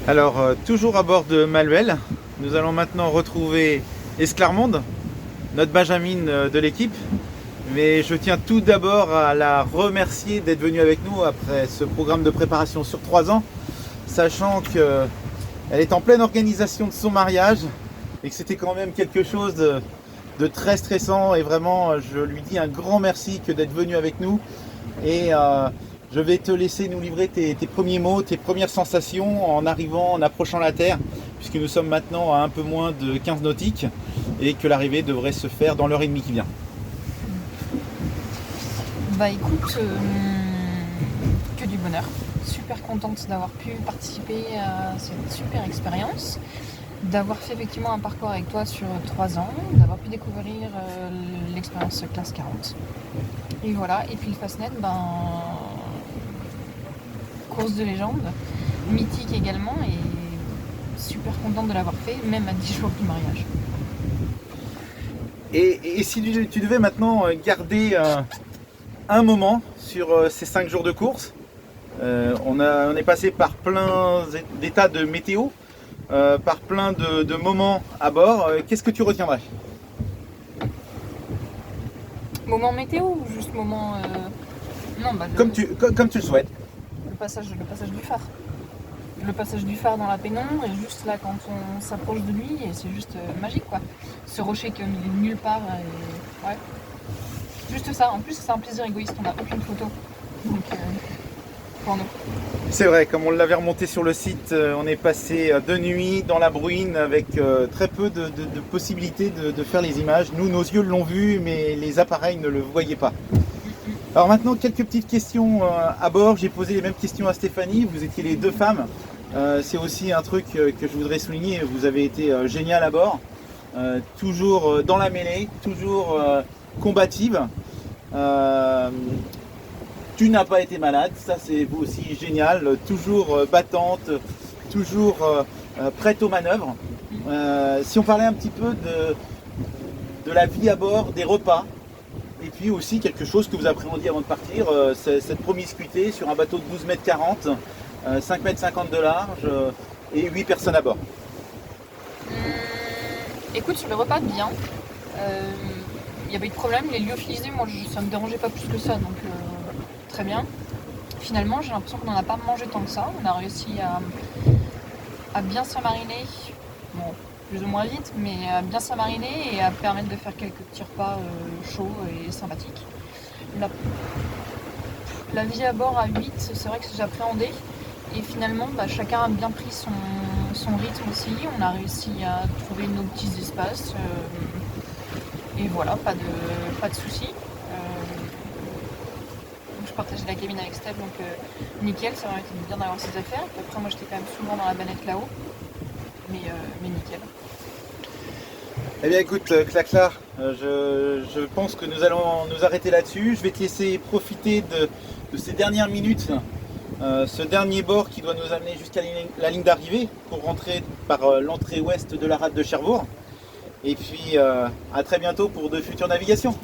Alors, toujours à bord de Maluel, nous allons maintenant retrouver Esclarmonde, notre Benjamin de l'équipe. Mais je tiens tout d'abord à la remercier d'être venue avec nous après ce programme de préparation sur 3 ans, sachant qu'elle est en pleine organisation de son mariage et que c'était quand même quelque chose de très stressant. Et vraiment, je lui dis un grand merci que d'être venue avec nous. Et je vais te laisser nous livrer tes premiers mots, tes premières sensations en arrivant, en approchant la Terre, puisque nous sommes maintenant à un peu moins de 15 nautiques et que l'arrivée devrait se faire dans l'heure et demie qui vient. Bah écoute, que du bonheur. Super contente d'avoir pu participer à cette super expérience, d'avoir fait effectivement un parcours avec toi sur 3 ans, d'avoir pu découvrir l'expérience classe 40. Et voilà, et puis le Fastnet, course de légende, mythique également, et super contente de l'avoir fait, même à 10 jours du mariage. Et si tu devais maintenant garder un moment sur ces 5 jours de course, on est passé par plein d'états de météo, par plein de moments à bord. Qu'est-ce que tu retiendrais? Moment météo ou juste moment... Non, Comme tu le souhaites. le passage du phare. Le passage du phare dans la pénombre, et juste là quand on s'approche de lui, et c'est juste magique quoi. Ce rocher qui est au milieu de nulle part, et... ouais. Juste ça, en plus c'est un plaisir égoïste, on n'a aucune photo. Donc pour nous. C'est vrai, comme on l'avait remonté sur le site, on est passé de nuit dans la bruine avec très peu de possibilités de faire les images. Nous, nos yeux l'ont vu, mais les appareils ne le voyaient pas. Alors maintenant, quelques petites questions à bord. J'ai posé les mêmes questions à Stéphanie. Vous étiez les 2 femmes. C'est aussi un truc que je voudrais souligner. Vous avez été génial à bord. Toujours dans la mêlée, toujours combative. Tu n'as pas été malade, ça c'est vous aussi génial. Toujours battante, toujours prête aux manœuvres. Si on parlait un petit peu de la vie à bord, des repas, et puis aussi quelque chose que vous appréhendiez avant de partir, cette promiscuité sur un bateau de 12 mètres 40, 5 mètres 50 de large et 8 personnes à bord. Écoute, sur le repas, bien. Il n'y a pas eu de problème, les lyophilisés, moi ça me dérangeait pas plus que ça, donc très bien. Finalement, j'ai l'impression qu'on n'en a pas mangé tant que ça. On a réussi à bien s'amariner, bon, plus ou moins vite, mais à bien s'amariner et à permettre de faire quelques petits repas chauds et sympathiques. La vie à bord à 8, c'est vrai que j'appréhendais. Et finalement, chacun a bien pris son rythme aussi. On a réussi à trouver nos petits espaces. Et voilà, pas de soucis. Je partageais la cabine avec Steph, donc nickel, ça m'a été bien d'avoir ses affaires. Puis après, moi j'étais quand même souvent dans la banette là-haut. Mais nickel. Eh bien écoute, Clacla, je pense que nous allons nous arrêter là-dessus. Je vais te laisser profiter de ces dernières minutes, ce dernier bord qui doit nous amener jusqu'à la ligne d'arrivée pour rentrer par l'entrée ouest de la rade de Cherbourg. Et puis à très bientôt pour de futures navigations.